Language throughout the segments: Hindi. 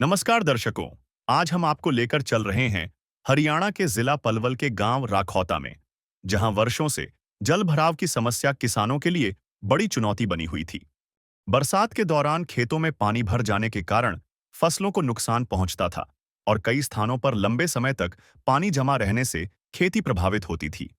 नमस्कार दर्शकों। आज हम आपको लेकर चल रहे हैं हरियाणा के जिला पलवल के गांव राखौता में, जहां वर्षों से जल भराव की समस्या किसानों के लिए बड़ी चुनौती बनी हुई थी। बरसात के दौरान खेतों में पानी भर जाने के कारण फसलों को नुकसान पहुंचता था और कई स्थानों पर लंबे समय तक पानी जमा रहने से खेती प्रभावित होती थी।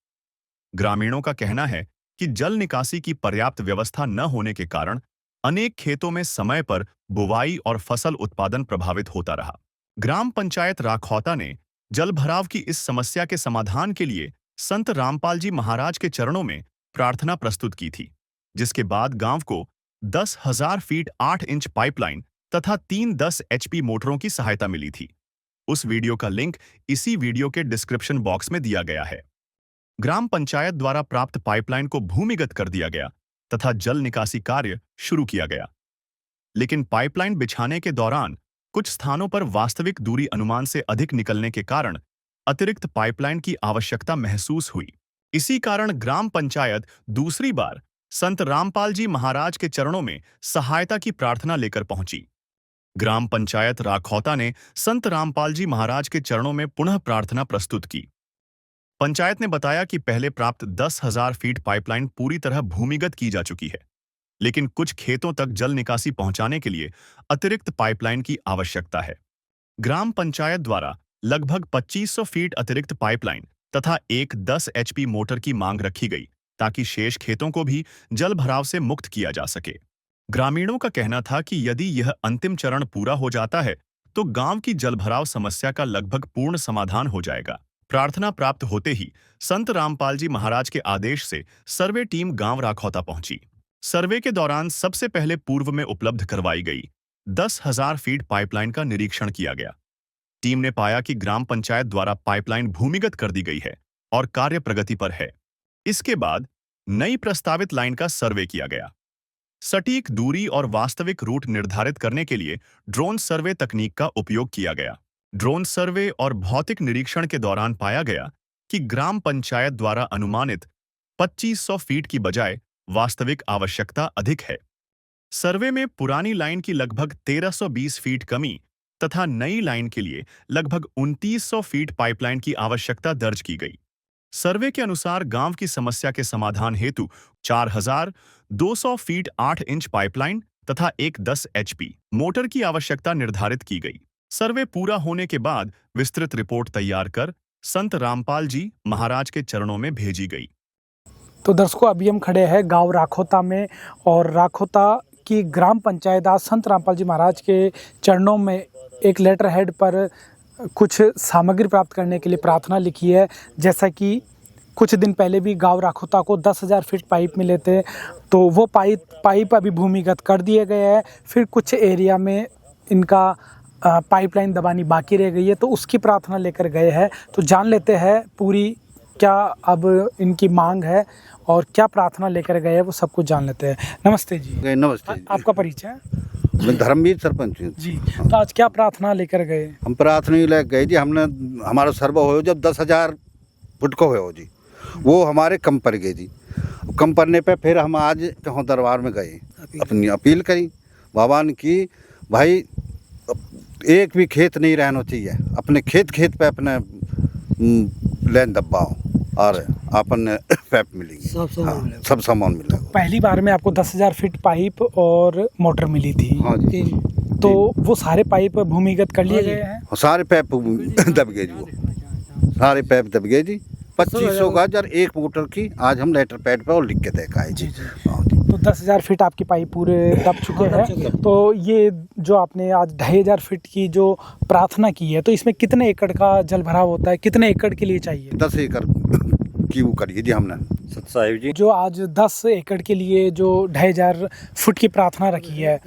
ग्रामीणों का कहना है कि जल निकासी की पर्याप्त व्यवस्था न होने के कारण अनेक खेतों में समय पर बुवाई और फसल उत्पादन प्रभावित होता रहा। ग्राम पंचायत राखौता ने जल भराव की इस समस्या के समाधान के लिए संत रामपाल जी महाराज के चरणों में प्रार्थना प्रस्तुत की थी, जिसके बाद गांव को 10,000 फीट 8 इंच पाइपलाइन तथा 310 HP मोटरों की सहायता मिली थी। उस वीडियो का लिंक इसी वीडियो के डिस्क्रिप्शन बॉक्स में दिया गया है। ग्राम पंचायत द्वारा प्राप्त पाइपलाइन को भूमिगत कर दिया गया तथा जल निकासी कार्य शुरू किया गया। लेकिन पाइपलाइन बिछाने के दौरान कुछ स्थानों पर वास्तविक दूरी अनुमान से अधिक निकलने के कारण अतिरिक्त पाइपलाइन की आवश्यकता महसूस हुई। इसी कारण ग्राम पंचायत दूसरी बार संत रामपाल जी महाराज के चरणों में सहायता की प्रार्थना लेकर पहुंची। ग्राम पंचायत राखौता ने संत रामपाल जी महाराज के चरणों में पुनः प्रार्थना प्रस्तुत की। पंचायत ने बताया कि पहले प्राप्त 10,000 फीट पाइपलाइन पूरी तरह भूमिगत की जा चुकी है, लेकिन कुछ खेतों तक जल निकासी पहुंचाने के लिए अतिरिक्त पाइपलाइन की आवश्यकता है। ग्राम पंचायत द्वारा लगभग 2500 फीट अतिरिक्त पाइपलाइन तथा एक 10 HP मोटर की मांग रखी गई, ताकि शेष खेतों को भी जल भराव से मुक्त किया जा सके। ग्रामीणों का कहना था कि यदि यह अंतिम चरण पूरा हो जाता है तो गांव की जल भराव समस्या का लगभग पूर्ण समाधान हो जाएगा। प्रार्थना प्राप्त होते ही संत रामपाल जी महाराज के आदेश से सर्वे टीम गांव राखौता पहुंची। सर्वे के दौरान सबसे पहले पूर्व में उपलब्ध करवाई गई 10,000 फीट पाइपलाइन का निरीक्षण किया गया। टीम ने पाया कि ग्राम पंचायत द्वारा पाइपलाइन भूमिगत कर दी गई है और कार्य प्रगति पर है। इसके बाद नई प्रस्तावित लाइन का सर्वे किया गया। सटीक दूरी और वास्तविक रूट निर्धारित करने के लिए ड्रोन सर्वे तकनीक का उपयोग किया गया। ड्रोन सर्वे और भौतिक निरीक्षण के दौरान पाया गया कि ग्राम पंचायत द्वारा अनुमानित 2500 फीट की बजाय वास्तविक आवश्यकता अधिक है। सर्वे में पुरानी लाइन की लगभग 1320 फीट कमी तथा नई लाइन के लिए लगभग 2900 फीट पाइपलाइन की आवश्यकता दर्ज की गई। सर्वे के अनुसार गांव की समस्या के समाधान हेतु 4200 फीट 8 इंच पाइपलाइन तथा एक 10 HP मोटर की आवश्यकता निर्धारित की गई। सर्वे पूरा होने के बाद विस्तृत रिपोर्ट तैयार कर संत रामपाल जी महाराज के चरणों में भेजी गई। तो दर्शकों, अभी हम खड़े हैं गांव राखौता में और राखौता की ग्राम पंचायत आज संत रामपाल जी महाराज के चरणों में एक लेटर हेड पर कुछ सामग्री प्राप्त करने के लिए प्रार्थना लिखी है। जैसा कि कुछ दिन पहले भी गांव राखौता को 10,000 फीट पाइप मिले थे, तो वो पाइप अभी भूमिगत कर दिए गए हैं। फिर कुछ एरिया में इनका पाइपलाइन दबानी बाकी रह गई है, तो उसकी प्रार्थना लेकर गए हैं। तो जान लेते हैं पूरी क्या अब इनकी मांग है और क्या प्रार्थना लेकर गए हैं, वो सब कुछ जान लेते हैं। नमस्ते जी। नमस्ते जी। आपका परिचय? मैं धर्मवीर सरपंच हूँ जी। तो आज क्या प्रार्थना लेकर गए? हम प्रार्थना लेकर गए जी। हमने हमारा सर्वे हो जब 10,000 फुट को हो जी, वो हमारे कम पड़ गए जी। कम पड़ने पे फिर हम आज कहाँ दरबार में गए, अपनी अपील करी बाबा ने की, भाई एक भी खेत नहीं रहना चाहिए, अपने खेत पे अपने लैन दबाओ और अपन पैप मिलेंगे, सब सामान मिलेगा। पहली बार में आपको 10,000 फीट पाइप और मोटर मिली थी। हाँ जी। तो वो सारे पाइप भूमिगत कर लिए गए हैं? सारे पैप दब गए जी, वो सारे पैप दब गए जी। 2500 गज और एक मोटर की आज हम लेटर पैड पे और लिख के देखा है जी। तो 10,000 फीट आपकी पाइप पूरे दब चुके हैं। तो ये जो आपने आज 2,500 फीट की जो प्रार्थना की है, तो इसमें कितने एकड़ का जल भराव होता है, कितने एकड़ के लिए चाहिए? 10 एकड़ की वो करिए जी हमने। साहिब जी, जो आज 10 एकड़ के लिए जो 2,500 फुट की प्रार्थना रखी है,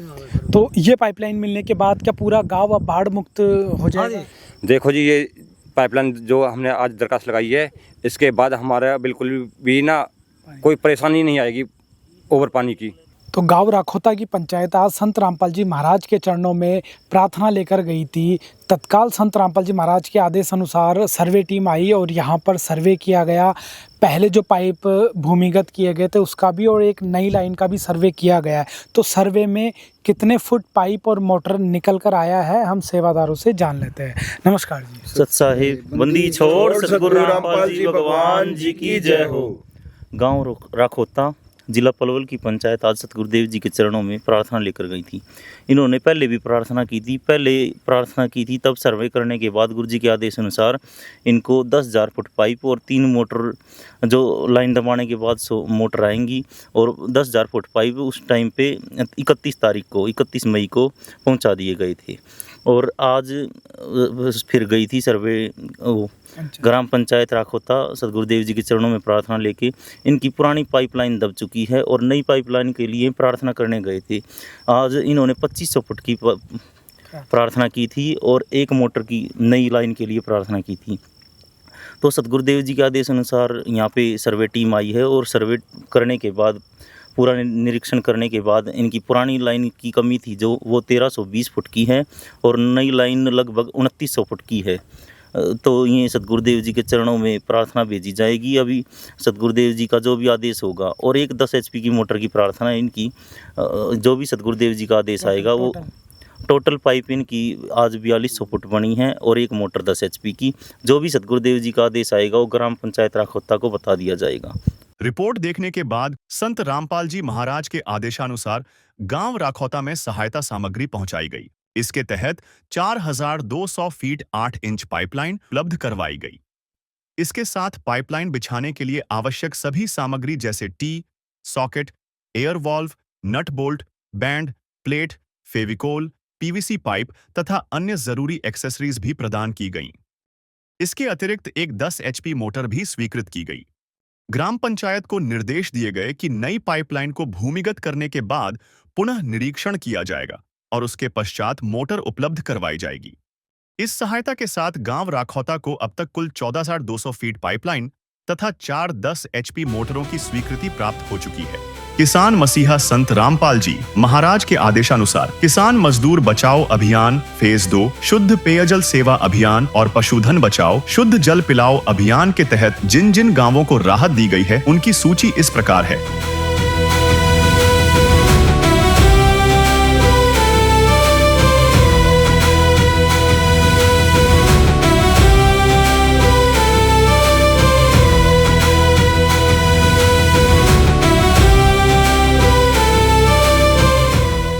तो ये पाइपलाइन मिलने के बाद क्या पूरा गाँव अब बाढ़ मुक्त हो जाएगा? देखो जी, ये पाइपलाइन जो हमने आज दरखास्त लगाई है, इसके बाद हमारा बिल्कुल भी ना कोई परेशानी नहीं आएगी ओवर पानी की। तो गांव राखोता की पंचायत आज संत रामपाल जी महाराज के चरणों में प्रार्थना लेकर गई थी। तत्काल संत रामपाल जी महाराज के आदेश अनुसार सर्वे टीम आई और यहाँ पर सर्वे किया गया। पहले जो पाइप भूमिगत किए गए थे उसका भी और एक नई लाइन का भी सर्वे किया गया है। तो सर्वे में कितने फुट पाइप और मोटर निकल कर आया है, हम सेवादारों से जान लेते हैं। नमस्कार जी। सत साहिब बंदी छोड़ सतगुरु रामपाल जी भगवान जी की जय हो। गांव राखोता जिला पलवल की पंचायत आज सतगुरुदेव जी के चरणों में प्रार्थना लेकर गई थी। इन्होंने पहले भी प्रार्थना की थी। तब सर्वे करने के बाद गुरु जी के आदेश अनुसार इनको 10,000 फुट पाइप और 3 मोटर जो लाइन दबाने के बाद 100 मोटर आएंगी और 10,000 फुट पाइप उस टाइम पे 31 मई को पहुंचा दिए गए थे। और आज फिर गई थी सर्वे ग्राम पंचायत राखोता सतगुरुदेव जी के चरणों में प्रार्थना लेके। इनकी पुरानी पाइपलाइन दब चुकी है और नई पाइपलाइन के लिए प्रार्थना करने गए थे। आज इन्होंने 2500 फुट की प्रार्थना की थी और 1 मोटर की नई लाइन के लिए प्रार्थना की थी। तो सतगुरुदेव जी के आदेश अनुसार यहाँ पे सर्वे टीम आई है और सर्वे करने के बाद पूरा निरीक्षण करने के बाद इनकी पुरानी लाइन की कमी थी जो वो 1320 फुट की है और नई लाइन लगभग 2900 फुट की है। तो ये सतगुरुदेव जी के चरणों में प्रार्थना भेजी जाएगी। अभी सतगुरुदेव जी का जो भी आदेश होगा और एक 10 HP की मोटर की प्रार्थना इनकी, जो भी सतगुरुदेव जी का आदेश आएगा वो टोटल पाइप इनकी आज 4200 फुट बनी है और एक मोटर 10 HP की। जो भी सतगुरुदेव जी का आदेश आएगा वो ग्राम पंचायत राखोता को बता दिया जाएगा। रिपोर्ट देखने के बाद संत रामपाल जी महाराज के आदेशानुसार गांव राखोता में सहायता सामग्री पहुंचाई गई। इसके तहत 4200 फीट 8 इंच पाइपलाइन उपलब्ध करवाई गई। इसके साथ पाइपलाइन बिछाने के लिए आवश्यक सभी सामग्री जैसे tee, socket, air valve, nut bolt, bend, plate, Fevicol, PVC pipe तथा अन्य जरूरी एक्सेसरीज भी प्रदान की गईं। इसके अतिरिक्त एक 10 HP मोटर भी स्वीकृत की गई। ग्राम पंचायत को निर्देश दिए गए कि नई पाइपलाइन को भूमिगत करने के बाद पुनः निरीक्षण किया जाएगा और उसके पश्चात मोटर उपलब्ध करवाई जाएगी। इस सहायता के साथ गांव राखोता को अब तक कुल 14,200 फीट पाइपलाइन तथा 4 10 HP मोटरों की स्वीकृति प्राप्त हो चुकी है। किसान मसीहा संत रामपाल जी महाराज के आदेशानुसार किसान मजदूर बचाओ अभियान फेज 2, शुद्ध पेयजल सेवा अभियान और पशुधन बचाओ शुद्ध जल पिलाओ अभियान के तहत जिन जिन गांवों को राहत दी गई है उनकी सूची इस प्रकार है।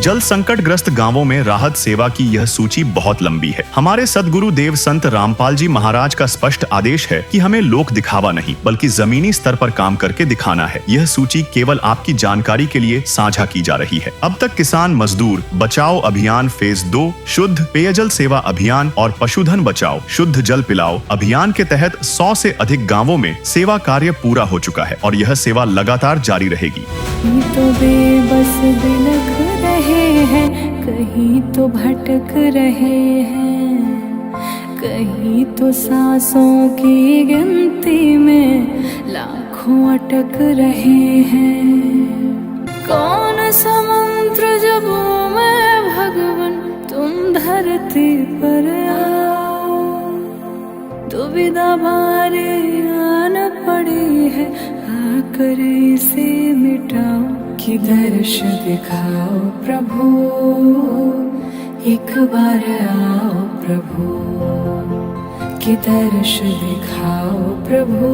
जल संकटग्रस्त गांवों में राहत सेवा की यह सूची बहुत लंबी है। हमारे सद्गुरु देव संत रामपाल जी महाराज का स्पष्ट आदेश है कि हमें लोक दिखावा नहीं बल्कि जमीनी स्तर पर काम करके दिखाना है। यह सूची केवल आपकी जानकारी के लिए साझा की जा रही है। अब तक किसान मजदूर बचाओ अभियान फेज 2, शुद्ध पेयजल सेवा अभियान और पशुधन बचाओ शुद्ध जल पिलाओ अभियान के तहत 100 से अधिक गाँवों में सेवा कार्य पूरा हो चुका है और यह सेवा लगातार जारी रहेगी। तो बेबस बिलख रहे हैं, कहीं तो भटक रहे हैं, कहीं तो सांसों की गिनती में लाखों अटक रहे हैं। कौन सा मंत्र जपूं मैं भगवन, तुम धरती पर आओ। दुविधा भारी आन पड़ी है, आकर इसे मिटाओ। कि दर्श दिखाओ प्रभु, एक बार आओ प्रभु। कि दर्श दिखाओ प्रभु,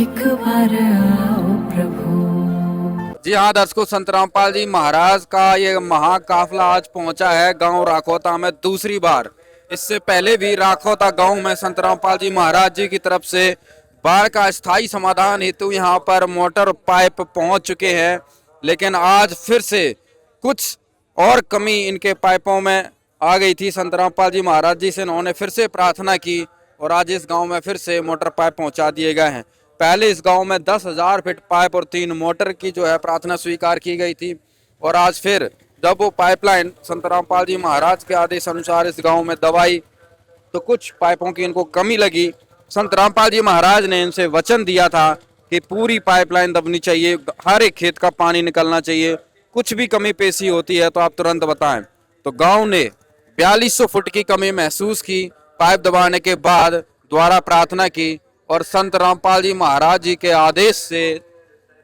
एक बार आओ प्रभु। जी हाँ दर्शकों, संत रामपाल जी महाराज का ये महाकाफला आज पहुंचा है गांव राखोता में दूसरी बार। इससे पहले भी राखोता गांव में संत रामपाल जी महाराज जी की तरफ से बाढ़ का स्थायी समाधान हेतु यहाँ पर मोटर पाइप पहुंच चुके हैं, लेकिन आज फिर से कुछ और कमी इनके पाइपों में आ गई थी। संत रामपाल जी महाराज जी से इन्होंने फिर से प्रार्थना की और आज इस गांव में फिर से मोटर पाइप पहुंचा दिए गए हैं। पहले इस गांव में 10,000 फीट पाइप और 3 मोटर की जो है प्रार्थना स्वीकार की गई थी और आज फिर जब वो पाइपलाइन संत रामपाल जी महाराज के आदेश अनुसार इस गाँव में दबाई तो कुछ पाइपों की इनको कमी लगी। संत रामपाल जी महाराज ने इनसे वचन दिया था कि पूरी पाइपलाइन दबनी चाहिए, हर एक खेत का पानी निकलना चाहिए, कुछ भी कमी पेशी होती है तो आप तुरंत बताएं। तो गांव ने 4200 फुट की कमी महसूस की, पाइप दबाने के बाद द्वारा प्रार्थना की और संत रामपाल जी महाराज जी के आदेश से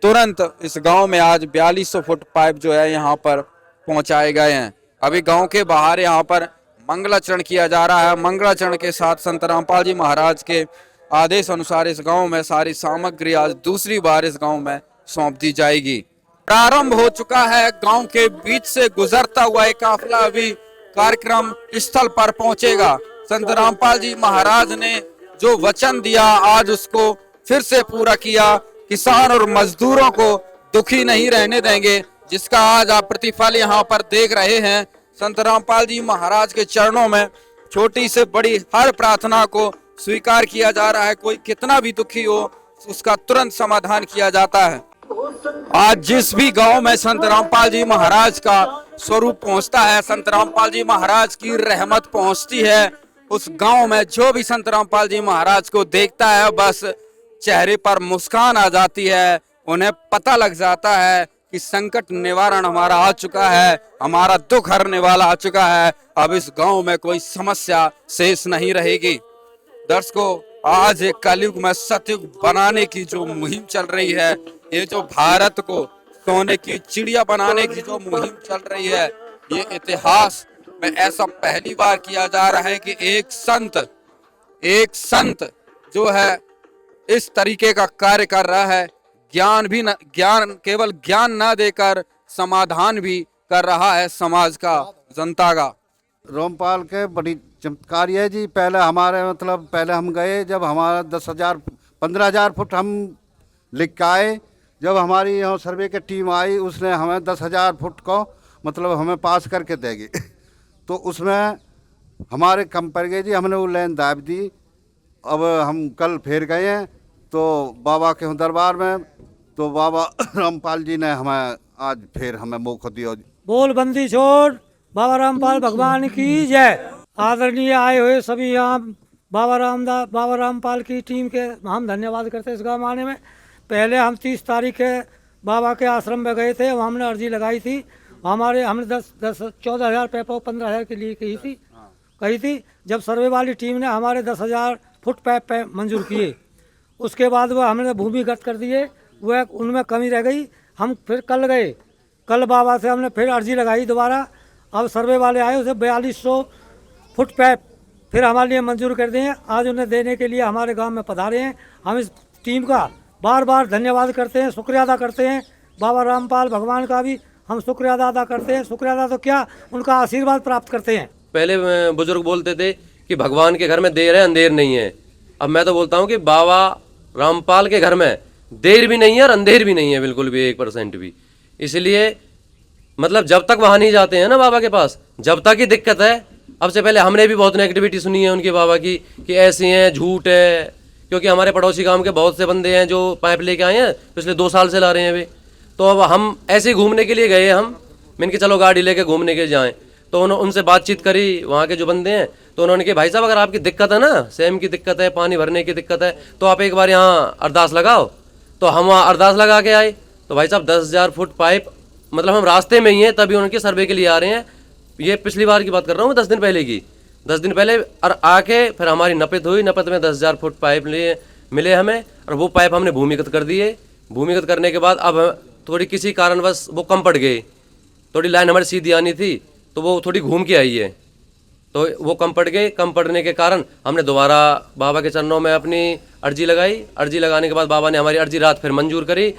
तुरंत इस गांव में आज 4200 फुट पाइप जो है यहाँ पर पहुंचाए गए हैं। अभी गांव के बाहर यहाँ पर मंगलाचरण किया जा रहा है। मंगलाचरण के साथ संत रामपाल जी महाराज के आदेश अनुसार इस गांव में सारी सामग्री आज दूसरी बार इस गांव में सौंप दी जाएगी। प्रारंभ हो चुका है, गांव के बीच से गुजरता हुआ एक काफिला अभी कार्यक्रम स्थल पर पहुंचेगा। संत रामपाल जी महाराज ने जो वचन दिया आज उसको फिर से पूरा किया। किसान और मजदूरों को दुखी नहीं रहने देंगे, जिसका आज आप प्रतिफल यहाँ पर देख रहे हैं। संत रामपाल जी महाराज के चरणों में छोटी से बड़ी हर प्रार्थना को स्वीकार किया जा रहा है। कोई कितना भी दुखी हो उसका तुरंत समाधान किया जाता है। आज जिस भी गांव में संत रामपाल जी महाराज का स्वरूप पहुंचता है, संत रामपाल जी महाराज की रहमत पहुंचती है, उस गांव में जो भी संत रामपाल जी महाराज को देखता है बस चेहरे पर मुस्कान आ जाती है। उन्हें पता लग जाता है कि संकट निवारण हमारा आ चुका है, हमारा दुख हरने वाला आ चुका है, अब इस गांव में कोई समस्या शेष नहीं रहेगी। दर्शकों, आज एक कलयुग में सतयुग बनाने की जो मुहिम चल रही है, ये जो भारत को सोने की चिड़िया बनाने की जो मुहिम चल रही है, ये इतिहास में ऐसा पहली बार किया जा रहा है कि एक संत जो है इस तरीके का कार्य कर रहा है। केवल ज्ञान ना देकर समाधान भी कर रहा है समाज का, जनता का। रामपाल के बड़ी चमत्कार है जी। पहले हम गए जब हमारा 15,000 फुट हम लिख के आए। जब हमारी यहाँ सर्वे की टीम आई उसने हमें 10,000 फुट को हमें पास करके देगी। तो उसमें हमारे कम पड़ गए जी, हमने वो लाइन दाब दी। अब हम कल फिर गए हैं तो बाबा के दरबार में, तो बाबा रामपाल जी ने हमें आज फिर हमें मौका दिया। बोल बंदी छोड़, बाबा रामपाल भगवान की जय। आदरणीय आए हुए सभी यहाँ बाबा रामपाल की टीम के हम धन्यवाद करते हैं। इस गाँव आने में पहले हम 30 तारीख के बाबा के आश्रम में गए थे, वहाँ हमने अर्जी लगाई थी। हमने 14,000 पैप 15,000 के लिए कही थी। जब सर्वे वाली टीम ने हमारे 10,000 फुट पैप मंजूर किए, उसके बाद वह हमने भूमिगत कर दिए, वह उनमें कमी रह गई। हम फिर कल गए, कल बाबा से हमने फिर अर्जी लगाई दोबारा। अब सर्वे वाले आए, उसे 4200 फुट पैप फिर हमारे लिए मंजूर कर दिए। आज उन्हें देने के लिए हमारे गांव में पधारे हैं। हम इस टीम का बार बार धन्यवाद करते हैं, शुक्रिया अदा करते हैं। बाबा रामपाल भगवान का भी हम शुक्रिया अदा करते हैं। शुक्रिया अदा तो क्या, उनका आशीर्वाद प्राप्त करते हैं। पहले बुजुर्ग बोलते थे कि भगवान के घर में देर है अंधेर नहीं है। अब मैं तो बोलता हूँ कि बाबा रामपाल के घर में देर भी नहीं है और अंधेर भी नहीं है, बिल्कुल भी 1% भी। इसलिए जब तक वहाँ नहीं जाते हैं ना बाबा के पास, जब तक ही दिक्कत है। अब से पहले हमने भी बहुत नेगेटिविटी सुनी है उनके बाबा की कि ऐसे हैं, झूठ है। क्योंकि हमारे पड़ोसी गांव के बहुत से बंदे हैं जो पाइप लेके आए हैं, पिछले 2 साल से ला रहे हैं वे। तो अब हम ऐसे घूमने के लिए गए, मैंने कि चलो गाड़ी लेके घूमने के जाएं। तो उनसे बातचीत करी वहाँ के जो बंदे हैं, तो उन्होंने कहा भाई साहब अगर आपकी दिक्कत है ना, सेम की दिक्कत है, पानी भरने की दिक्कत है, तो आप एक बार यहाँ अरदास लगाओ। तो हम वहाँ अरदास लगा के आए। तो भाई साहब 10,000 फुट पाइप हम रास्ते में ही हैं, तभी उनके सर्वे के लिए आ रहे हैं। ये पिछली बार की बात कर रहा हूँ, 10 दिन पहले की। 10 दिन पहले और आके फिर हमारी नपत हुई। नपत में 10,000 फुट पाइप मिले हमें, और वो पाइप हमने भूमिगत कर दिए। भूमिगत करने के बाद अब थोड़ी किसी कारणवश वो कम पड़ गई। थोड़ी लाइन हमारी सीधी आनी थी, तो वो थोड़ी घूम के आई है, तो वो कम पड़ गए। कम पड़ने के कारण हमने दोबारा बाबा के चरणों में अपनी अर्जी लगाई। अर्जी लगाने के बाद बाबा ने हमारी अर्जी रात फिर मंजूर करी,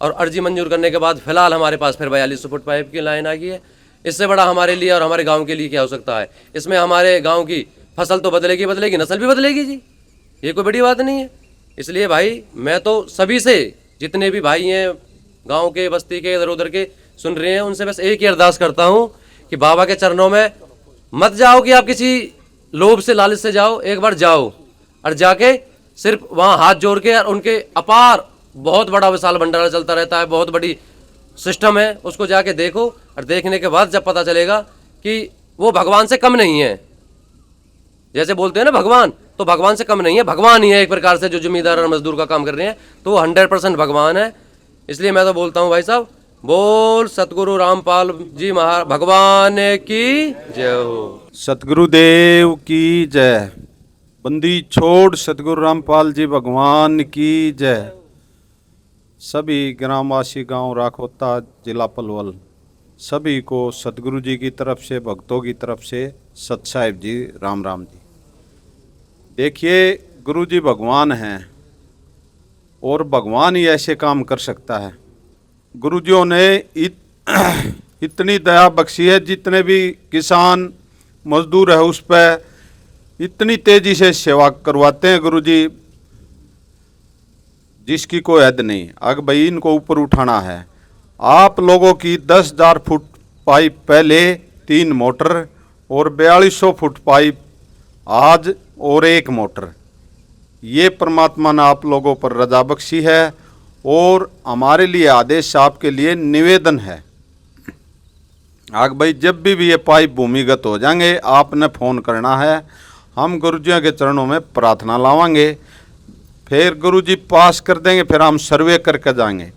और अर्जी मंजूर करने के बाद फिलहाल हमारे पास फिर 4200 फुट पाइप की लाइन आ गई है। इससे बड़ा हमारे लिए और हमारे गांव के लिए क्या हो सकता है। इसमें हमारे गांव की फसल तो बदलेगी, नस्ल भी बदलेगी जी, ये कोई बड़ी बात नहीं है। इसलिए भाई मैं तो सभी से, जितने भी भाई हैं गांव के, बस्ती के, इधर उधर के सुन रहे हैं, उनसे बस एक ही अरदास करता हूँ कि बाबा के चरणों में मत जाओ कि आप किसी लोभ से, लालच से जाओ। एक बार जाओ और जाके सिर्फ वहाँ हाथ जोड़ के, और उनके अपार बहुत बड़ा विशाल भंडारा चलता रहता है, बहुत बड़ी सिस्टम है, उसको जाके देखो। और देखने के बाद जब पता चलेगा कि वो भगवान से कम नहीं है। जैसे बोलते हैं ना भगवान, तो भगवान से कम नहीं है, भगवान ही है एक प्रकार से, जो जमींदार और मजदूर का काम कर रहे हैं तो वो 100% भगवान है। इसलिए मैं तो बोलता हूँ भाई साहब, बोल सतगुरु रामपाल जी भगवान की जय हो। सतगुरुदेव की जय। बंदी छोड़ सतगुरु रामपाल जी भगवान की जय। सभी ग्रामवासी गांव राखोता जिला पलवल सभी को सतगुरु जी की तरफ से, भक्तों की तरफ से सत साहिब जी राम राम जी। देखिए, गुरु जी भगवान हैं और भगवान ही ऐसे काम कर सकता है। गुरुजियों ने इतनी दया बख्शी है, जितने भी किसान मजदूर है उस पर इतनी तेजी से सेवा करवाते हैं गुरुजी, जिसकी कोई हद नहीं। अग भाई इनको ऊपर उठाना है। आप लोगों की 10,000 फुट पाइप पहले, 3 मोटर और 4200 फुट पाइप आज और 1 मोटर, ये परमात्मा ने आप लोगों पर रजा बख्शी है और हमारे लिए आदेश आपके लिए निवेदन है। आग भाई जब भी ये पाइप भूमिगत हो जाएंगे आपने फ़ोन करना है, हम गुरुजियों के चरणों में प्रार्थना लावांगे, फिर गुरुजी पास कर देंगे, फिर हम सर्वे करके जाएंगे।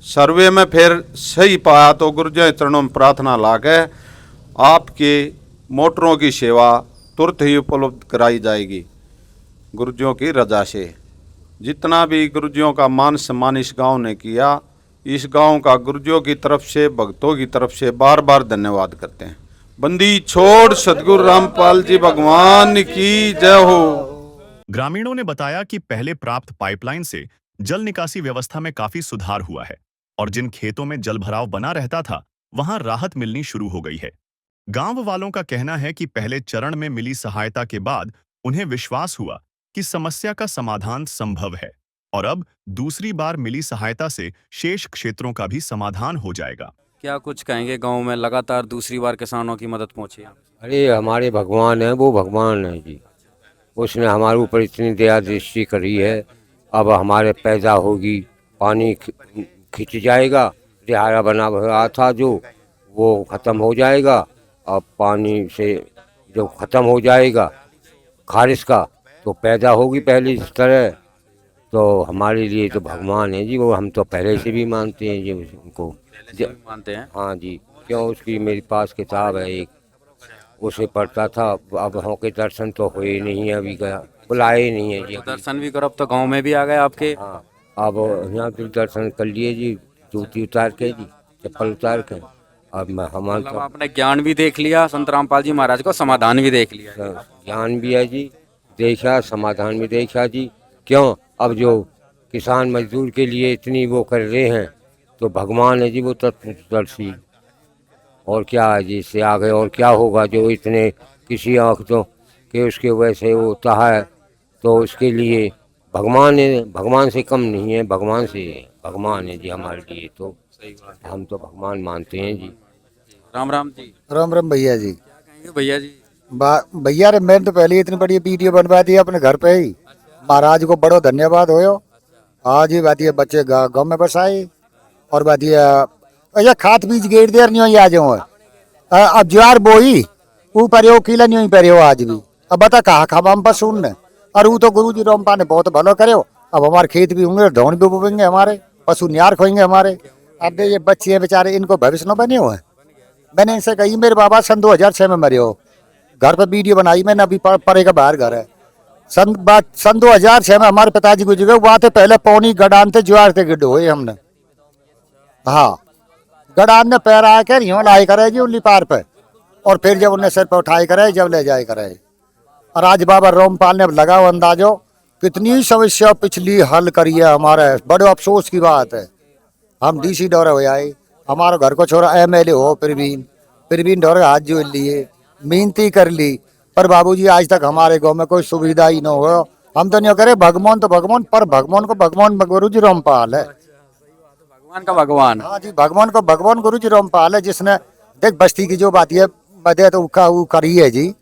सर्वे में फिर सही पाया तो गुरुजियों के चरणों में प्रार्थना ला के आपके मोटरों की सेवा तुरंत ही उपलब्ध कराई जाएगी गुरुजियों की रजा से। जितना भी गुरुजियों का मान सम्मान इस गांव ने किया, इस गांव का गुरुजियों की तरफ से, भक्तों की तरफ से बार बार धन्यवाद करते हैं। बंदी छोड़ सतगुरु रामपाल जी भगवान की जय हो। ग्रामीणों ने बताया कि पहले प्राप्त पाइपलाइन से जल निकासी व्यवस्था में काफी सुधार हुआ है और जिन खेतों में जलभराव बना रहता था वहां राहत मिलनी शुरू हो गई है। गांव वालों का कहना है कि पहले चरण में मिली सहायता के बाद उन्हें विश्वास हुआ कि समस्या का समाधान संभव है और अब दूसरी बार मिली सहायता से शेष क्षेत्रों का भी समाधान हो जाएगा। क्या कुछ कहेंगे, गांव में लगातार दूसरी बार किसानों की मदद पहुंची है? अरे हमारे भगवान है, वो भगवान है जी, उसने हमारे ऊपर इतनी दया दृष्टि करी है। अब हमारे पैदा होगी, पानी खिंच जाएगा, रिहारा बना हुआ था जो वो ख़त्म हो जाएगा। अब पानी से जो ख़त्म हो जाएगा खारिश का, तो पैदा होगी पहले इस तरह। तो हमारे लिए तो भगवान है जी, वो हम तो पहले से भी मानते हैं जी उनको, मानते हैं। हाँ जी, क्यों उसकी मेरे पास किताब है एक, उसे पढ़ता था। अब वहाँ के दर्शन तो हुए नहीं है, अभी गया बुलाए नहीं है जी। दर्शन भी करो, अब तो गांव में भी आ गए आपके। हाँ, अब यहाँ भी दर्शन कर लिए जी, जूती उतार के जी, चप्पल उतार के। अब मैं हमारा मतलब आपने ज्ञान भी देख लिया संत रामपाल जी महाराज को, समाधान भी देख लिया। ज्ञान भी है जी, देखा, समाधान भी देखा जी। क्यों, अब जो किसान मजदूर के लिए इतनी वो कर रहे हैं तो भगवान है जी, वो तत्वदर्शी। और क्या है जी, इससे आगे और क्या होगा? जो इतने किसी वक्तों के उसके वैसे होता है तो उसके लिए भगवान है, भगवान से कम नहीं है, भगवान से भगवान है जी हमारे लिए। तो हम तो भगवान मानते हैं जी। राम राम जी। राम राम भैया जी। क्या कहेंगे भैया जी? भैया रे, मैंने तो पहले इतनी बड़ी वीडियो बनवा दी अपने घर पे ही। महाराज को बड़ो धन्यवाद हो। आज ही बात बच्चे गाँव में बस आए और बात अच्छा खाद बीज गेट देर नहीं हुई आज। अब ज्वार बोई वो परियो कीला नहीं परियो आज भी। अब बता कहा खावा हम बस सुन। और वो तो गुरु जी रोमपा ने बहुत भलो करो। अब हमारे खेत भी होंगे, धौन भी बोएंगे, हमारे पशु नियार खोएंगे हमारे। अब ये बच्चे बेचारे, इनको भविष्य न बने हुए। मैंने इनसे कही, मेरे बाबा सन 2006 में मरे हो। घर पर वीडियो बनाई मैंने, अभी परे का बाहर घर है। सन 2006 में हमारे पिताजी गुजर गए। वहाँ थे पहले पौनी गडान थे, ज्वार थे गिड्ढ हुए हमने। हाँ, गडान ने पैर आया कर यूँ लाई करे जी उल्ली पार पे, और फिर जब उन्हें सिर पर उठाई करे, जब ले जाए करे। और आज बाबा रोमपाल ने लगाओ अंदाजो कितनी समस्या पिछली हल करी है हमारे। बड़े अफसोस की बात है, हम डीसी दौरे हो आए, हमारे घर को छोड़ा MLA हो प्रवीण दौरे हाथ जोड़ लिए, मिन्नती कर ली, पर बाबूजी आज तक हमारे गांव में कोई सुविधा ही न हो। हम तो नहीं करे भगवान तो भगवान, पर भगवान को भगवान गुरु जी रोमपाल है। भगवान का भगवान। हाँ जी, भगवान को भगवान गुरु जी रोमपाल है, जिसने देख बस्ती की जो बात है बदे तो वो करी है जी।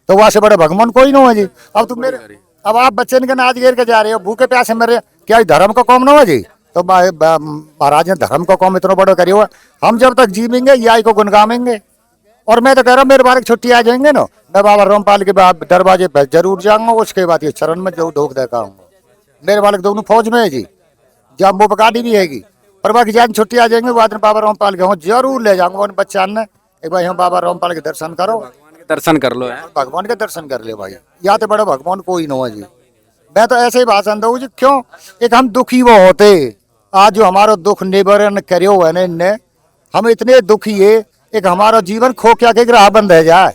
तो वहाँ से बड़े भगवान कोई ना हो जी। अब तुम मेरे, अब आप बच्चे के नाच घेर के जा रहे हो, भूखे प्यासे मरे, क्या धर्म का कौम ना हो जी? तो महाराज ने धर्म का कौम इतना बड़ा करी हुआ। हम जब तक जीवेंगे याई को गुनगावेंगे और मैं तो कह रहा हूँ मेरे बालक छुट्टी आ जाएंगे ना, मैं बाबा रामपाल के दरवाजे पर जरूर जाऊंगा, उसके बाद ये चरण में जो ढोक देखा हूँ। मेरे बालक दोनों फौज में है जी, जब वो गाड़ी भी हैगी, पर बाकी जान छुट्टी आ जाएंगे बाद में बाबा रामपाल के जरूर ले जाऊंगा उन बच्चा ने। एक बार हम बाबा रामपाल के दर्शन करो, दर्शन कर लो है। भगवान के दर्शन कर ले भाई, या तो बड़ा भगवान कोई न हो जी। मैं तो ऐसे ही भाषण दूँ जी, क्यों एक हम दुखी वो होते, आज जो हमारा दुख निवारण करो है ना इनने, हम इतने दुखी है, एक हमारा जीवन खोखिया के राह बंद है जाए।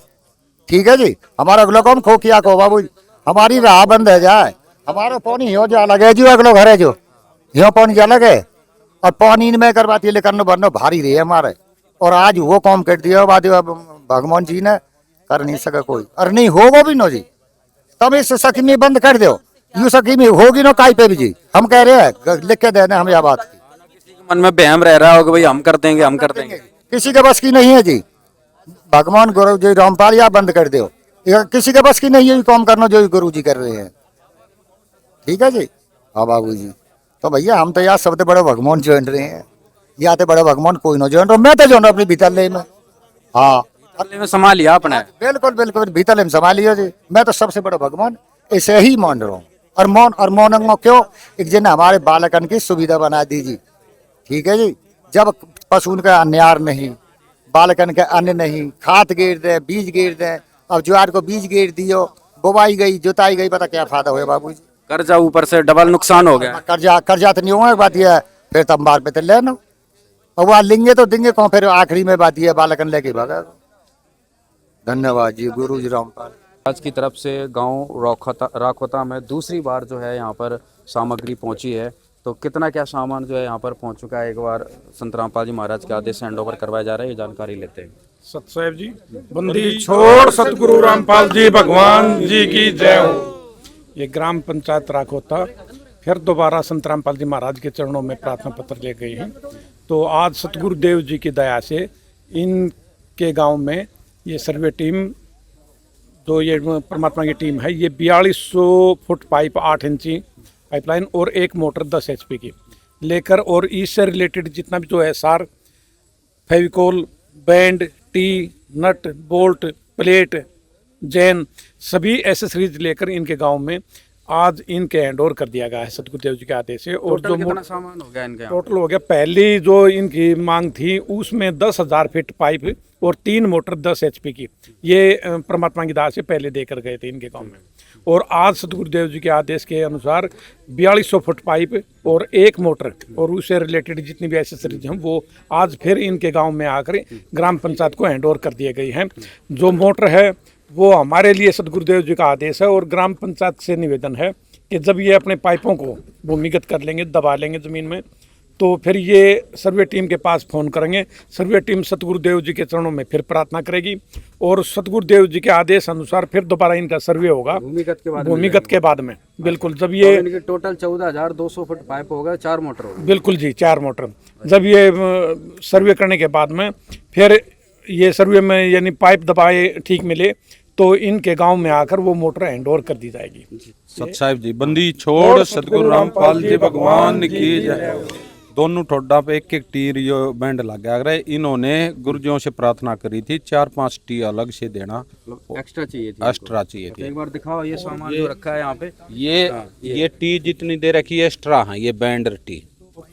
ठीक है जी, हमारा अगलो कौन खोखिया को बाबू, हमारी राह बंद है जाए, हमारा पानी हो जा लगे जी, अगलो घर है जो यो पानी जा लगे, और पानी में करवाती है लेकर बनना भारी रही है हमारे, और आज वो काम कर दिया बाद भगवान जी ने कर नहीं सका कोई, और नहीं होगा भी नो जी, तब इस सकीमी बंद कर दो, यू सकीमी होगी नो काई पे भी जी, हम कह रहे हैं लिख के देना हम यह बात की। किसी के मन में बहम रह रहा हो कि भाई हम कर देंगे, हम कर देंगे, किसी के बस की नहीं है जी, भगवान गुरु जी रामपाल या बंद कर दो, किसी के बस की नहीं है काम करना जो गुरु जी कर रहे हैं। ठीक है जी, हाँ बाबू जी, तो भैया हम तो यार सबसे बड़े भगवान जान रहे हैं, या तो बड़े भगवान कोई ना जान रहा, मैं तो जान रहा अपनी भीतर ले में। हाँ में संभाल लिया आपने। बिल्कुल बिल्कुल भीतर ले में संभाल लिया जी, मैं तो सबसे बड़ा भगवान ऐसे ही मान रहा हूँ, और मौन क्यों, एक जन हमारे बालकन की सुविधा बना दीजिए। ठीक है जी, जब पशु का अन्यार नहीं, बालकन के अन्न नहीं, खाद गिर दे, बीज गिर दे, अब ज्वार को बीज गिर दियो, बुवाई गई जुताई गई, पता क्या फायदा हुआ बाबू जी, कर्जा ऊपर से डबल नुकसान हो गया। कर्जा तो नहीं हुआ, बात यह फिर तब बार पे तो लेना, और वहाँ लेंगे तो देंगे कौन, फिर आखिरी में बात यह बालकन लेके भागा। धन्यवाद जी गुरु जी रामपाल। आज की तरफ से गांव राखोता में दूसरी बार जो है यहाँ पर सामग्री पहुँची है, तो कितना क्या सामान जो है यहाँ पर पहुँच चुका है, एक बार संत रामपाल जी महाराज के आदेश से हैंड ओवर करवाया जा रहा है, ये जानकारी लेते हैं। सतसाहेब जी, बंदी छोड़ सतगुरु रामपाल जी भगवान जी की जय हो। ये ग्राम पंचायत राखोता फिर दोबारा संत रामपाल जी महाराज के चरणों में प्रार्थना पत्र ले गए हैं। तो आज सतगुरु देव जी की दया से इनके गांव में ये सर्वे टीम, जो ये परमात्मा की टीम है, ये 4200 फुट पाइप 8 इंची पाइपलाइन और एक मोटर 10 HP की लेकर, और इससे रिलेटेड जितना भी जो है सार, फेविकोल, बैंड, टी, नट, बोल्ट, प्लेट, जैन, सभी एसेसरीज लेकर इनके गांव में आज इनके हैंड ओवर कर दिया गया है सतगुरुदेव जी के आदेश से। और जो कितना सामान हो गया इनके? टोटल हो गया, पहली जो इनकी मांग थी उसमें 10,000 फीट पाइप और 3 मोटर 10 HP की, ये परमात्मा की दया से पहले देकर गए थे इनके गांव में। और आज सतगुरुदेव जी के आदेश के अनुसार 4200 फुट पाइप और एक मोटर और उससे रिलेटेड जितनी भी एसेसरीज हैं वो आज फिर इनके गांव में आकर ग्राम पंचायत को हैंड ओवर कर दिए गए हैं। जो मोटर है वो हमारे लिए सतगुरुदेव जी का आदेश है, और ग्राम पंचायत से निवेदन है कि जब ये अपने पाइपों को भूमिगत कर लेंगे, दबा लेंगे ज़मीन में, तो फिर ये सर्वे टीम के पास फ़ोन करेंगे, सर्वे टीम सतगुरुदेव जी के चरणों में फिर प्रार्थना करेगी, और सतगुरुदेव जी के आदेश अनुसार फिर दोबारा इनका सर्वे होगा भूमिगत के बाद में। बिल्कुल, जब ये तो टोटल 14,200 फुट पाइप होगा, 4 मोटर होगा। बिल्कुल जी, 4 मोटर। जब ये सर्वे करने के बाद में फिर ये सर्वे में यानी पाइप दबाए ठीक मिले तो इनके गांव में आकर वो मोटर हैंड ओवर कर दी जाएगी। सतसाहेब जी, बंदी छोड़ सतगुरु रामपाल जी भगवान की जय। दोनों ठोडा पे एक एक टी यो बैंड लग गया। इन्होंने गुरुजियों से प्रार्थना करी थी 4-5 टी अलग से देना, एक्स्ट्रा चाहिए थी, एक्स्ट्रा चाहिए थी। एक बार दिखाओ ये सामान जो रखा है यहाँ पे। ये टी जितनी दे रखी है एक्स्ट्रा है, ये बैंडर टी।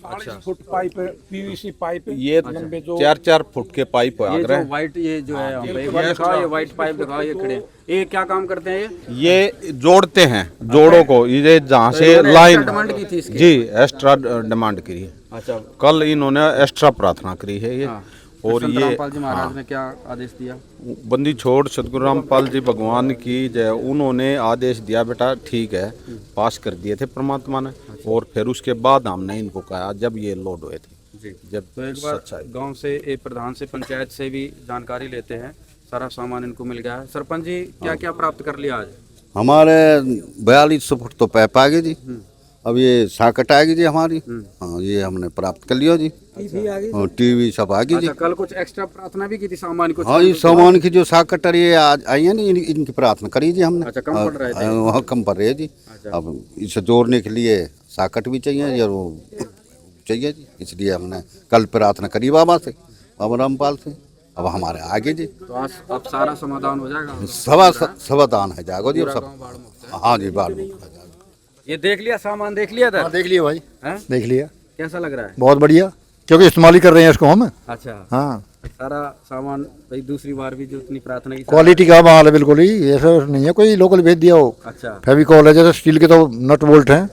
40 फुट पाइप, पीवीसी पाइप, ये 4-4 फुट के पाइप है। ये व्हाइट, ये जो है ये व्हाइट पाइप दिखाओ, ये खड़े, ये क्या काम करते हैं? ये जोड़ते हैं जोड़ों को, ये जहाँ से लाइन डिमांड की थी इसकी? जी, एक्स्ट्रा डिमांड करी है। अच्छा, कल इन्होंने एक्स्ट्रा प्रार्थना करी है ये। और ये रामपाल जी महाराज ने क्या आदेश दिया? बंदी छोड़ सतगुरु रामपाल जी भगवान की जय। उन्होंने आदेश दिया बेटा ठीक है, पास कर दिए थे परमात्मा ने। और फिर उसके बाद हमने इनको कहा जब ये लोड हुए थे। जब तो एक बार गांव से, एक प्रधान से, पंचायत से भी जानकारी लेते हैं। सारा सामान इनको मिल गया है। सरपंच जी, क्या क्या प्राप्त कर लिया आज? हमारे 4200 फुट तो पाइप आ गई जी, अब ये साकट आ गई जी हमारी। हाँ, ये हमने प्राप्त कर लिया जी। टीवी सब आ गई जी। कल कुछ एक्स्ट्रा प्रार्थना भी की थी सामान को? हाँ, ये सामान की जो साकट ये आज आई है ना, इनकी प्रार्थना करी जी हमने। अच्छा, कम पड़ रहे थे? वहाँ कम पड़ रहे हैं जी। अब इसे जोड़ने के लिए साकट भी चाहिए और वो चाहिए जी, इसलिए हमने कल प्रार्थना करी बाबा से, बाबा रामपाल से। अब हमारे आगे जी तो आज अब सारा समाधान हो जाएगा। समाधान है जागो जी, अब पूरा सब। गाँव बाढ़ मुक्त है। हाँ जी, बाढ़ मुक्त है। ये देख लिया सामान, देख लिया था, देख लिया भाई, हैं? देख लिया, कैसा लग रहा है? बहुत बढ़िया, क्योंकि इस्तेमाल ही कर रहे हैं इसको हम। अच्छा, हाँ, सारा सामान भाई दूसरी बार भी जो इतनी प्रार्थना की क्वालिटी का माल है बिल्कुल ही, ऐसा नहीं है कोई लोकल भेज दिया हो। अच्छा, फेविकॉल है, जैसे स्टील के तो नट बोल्ट हैं,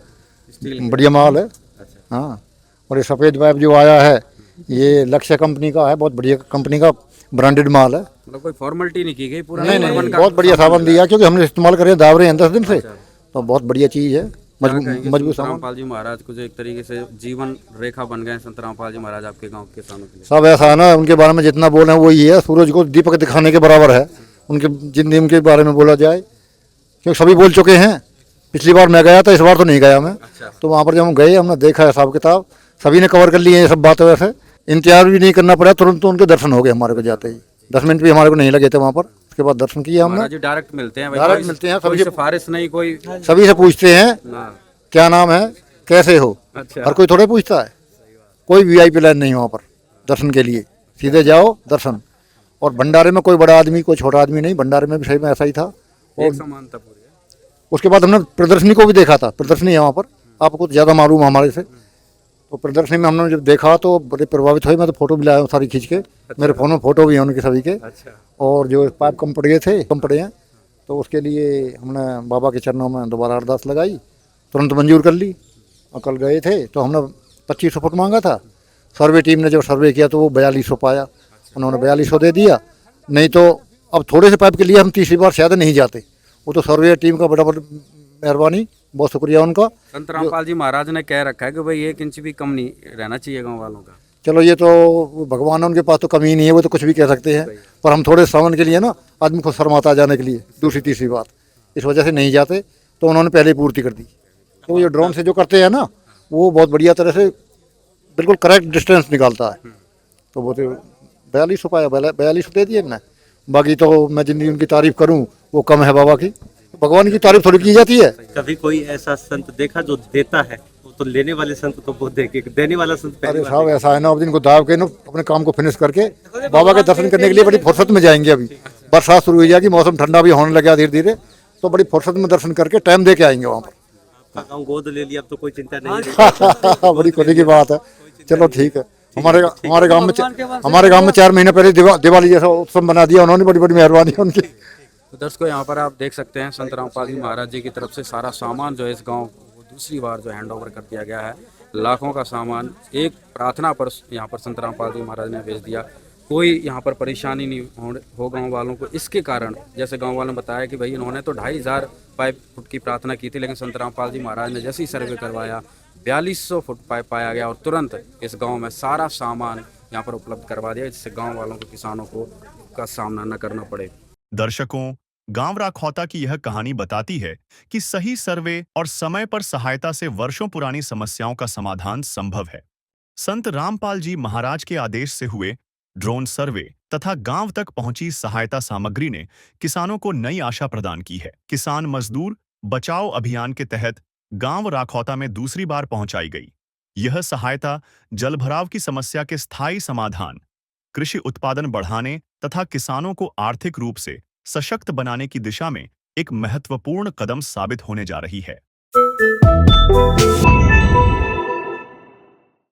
स्टील के। बढ़िया माल है। अच्छा, हाँ, और ये सफ़ेद पाइप जो आया है ये लक्ष्य कंपनी का है, बहुत बढ़िया कंपनी का ब्रांडेड माल है। मतलब कोई फॉर्मेलिटी नहीं की गई, पूरा नहीं नंबर नहीं, वन का बहुत बढ़िया सामान दिया, क्योंकि हमने इस्तेमाल करे हैं, दाव रहे हैं 10 दिन से, अच्छा। तो बहुत बढ़िया चीज़ है, क्या कहेंगे मजबूत संत सामान। रामपाल जी महाराज को, जो एक तरीके से जीवन रेखा बन गए हैं संत रामपाल जी महाराज आपके गांव के किसानों के लिए? सब ऐसा है ना, उनके बारे में जितना बोले हैं वही है, सूरज को दीपक दिखाने के बराबर है उनके, जितनी उनके बारे में बोला जाए, क्योंकि सभी बोल चुके हैं। पिछली बार मैं गया था, इस बार तो नहीं गया मैं। अच्छा, तो वहाँ पर जब हम गए, हमने देखा हिसाब किताब, सभी ने कवर कर लिए ये सब बातें। वैसे इंतजार भी नहीं करना पड़ा, तुरंत तो उनके दर्शन हो गए हमारे को जाते ही, 10 मिनट भी हमारे को नहीं लगे थे वहाँ पर। उसके बाद दर्शन किए हमने, महाराज जी डायरेक्ट मिलते हैं भाई, डायरेक्ट कोई- मिलते हैं, कोई सभी सिफारिश नहीं, कोई सभी से पूछते हैं ना। क्या नाम है, कैसे हो, अच्छा, हर कोई थोड़े पूछता है। कोई वीआईपी लाइन नहीं वहाँ पर दर्शन के लिए, सीधे जाओ दर्शन। और भंडारे में कोई बड़ा आदमी कोई छोटा आदमी नहीं, भंडारे में भी सही में ऐसा ही था। एक और समानता पूरी है। उसके बाद हमने प्रदर्शनी को भी देखा था, प्रदर्शनी है वहाँ पर, आपको ज़्यादा मालूम है हमारे से। तो प्रदर्शनी में हमने जब देखा तो बड़े प्रभावित हुए, मैं तो फोटो भी लाया हूँ सारी खींच के, मेरे फ़ोन में फोटो भी हैं उनके सभी के। अच्छा, और जो पाइप कम पड़े थे, कम पड़े हैं, तो उसके लिए हमने बाबा के चरणों में दोबारा अरदास लगाई, तुरंत मंजूर कर ली। और कल गए थे तो हमने 2500 फुट मांगा था, सर्वे टीम ने जब सर्वे किया तो वो 4200 पाया, उन्होंने 4200 दे दिया। नहीं तो अब थोड़े से पाइप के लिए हम तीसरी बार शायद नहीं जाते, वो तो सर्वे टीम का बड़ा बड़ा मेहरबानी, बहुत शुक्रिया उनका। संत रामपाल जी महाराज ने कह रखा है कि भाई 1 इंच भी कम नहीं रहना चाहिए गांव वालों का। चलो ये तो भगवान है, उनके पास तो कमी ही नहीं है, वो तो कुछ भी कह सकते हैं, पर हम थोड़े सावन के लिए ना, आदमी को शर्माता जाने के लिए दूसरी तीसरी बात, इस वजह से नहीं जाते। तो उन्होंने पहले ही पूर्ति कर दी। तो ये ड्रोन से जो करते हैं ना, वो बहुत बढ़िया तरह से बिल्कुल करेक्ट डिस्टेंस निकालता है। तो वो तो 4200 पाया, 4200 दे दिए ना। बाकी तो मैं जितनी उनकी तारीफ करूं वो कम है, बाबा की, भगवान की तारीफ थोड़ी की जाती है। कभी कोई ऐसा संत देखा जो देता है, वो तो लेने वाले संत तो बहुत देखे, देने वाला संत पहली अरे बार साहब ऐसा है ना, अब दिन को दाव के ना अपने काम को फिनिश करके बाबा के दर्शन करने के लिए बड़ी फुर्सत में जाएंगे। अभी बरसात शुरू हो जाएगी, मौसम ठंडा भी होने लगा धीरे धीरे, तो बड़ी फुर्सत में दर्शन करके टाइम दे के आएंगे वहाँ पर। देखा। गाँव गोद ले लिया, अब तो कोई चिंता नहीं है। बड़ी खुशी की बात है। चलो ठीक है, हमारे गांव में 4 महीने पहले दिवाली जैसा उत्सव बना दिया उन्होंने, बड़ी बड़ी मेहरबानी है उनकी। तो दर्शकों यहाँ पर आप देख सकते हैं संत रामपाल जी महाराज जी की तरफ से सारा सामान जो है इस गांव को दूसरी बार जो हैंड ओवर कर दिया गया है। लाखों का सामान एक प्रार्थना पर यहाँ पर संत रामपाल जी महाराज ने भेज दिया। कोई यहाँ पर परेशानी नहीं हो गांव वालों को। इसके कारण जैसे गांव वालों ने बताया कि भाई इन्होंने तो 2500 पाइप फुट की प्रार्थना की थी, लेकिन संत रामपाल जी महाराज ने जैसे ही सर्वे करवाया 4200 फुट पाइप पाया गया और तुरंत इस गांव में सारा सामान यहाँ पर उपलब्ध करवा दिया, जिससे गांव वालों को, किसानों को का सामना न करना पड़े। दर्शकों, गांव राखौता की यह कहानी बताती है कि सही सर्वे और समय पर सहायता से वर्षों पुरानी समस्याओं का समाधान संभव है। संत रामपाल जी महाराज के आदेश से हुए ड्रोन सर्वे तथा गांव तक पहुंची सहायता सामग्री ने किसानों को नई आशा प्रदान की है। किसान मजदूर बचाओ अभियान के तहत गांव राखौता में दूसरी बार पहुंचाई गई। यह सहायता जलभराव की समस्या के स्थायी समाधान, कृषि उत्पादन बढ़ाने तथा किसानों को आर्थिक रूप से सशक्त बनाने की दिशा में एक महत्वपूर्ण कदम साबित होने जा रही है।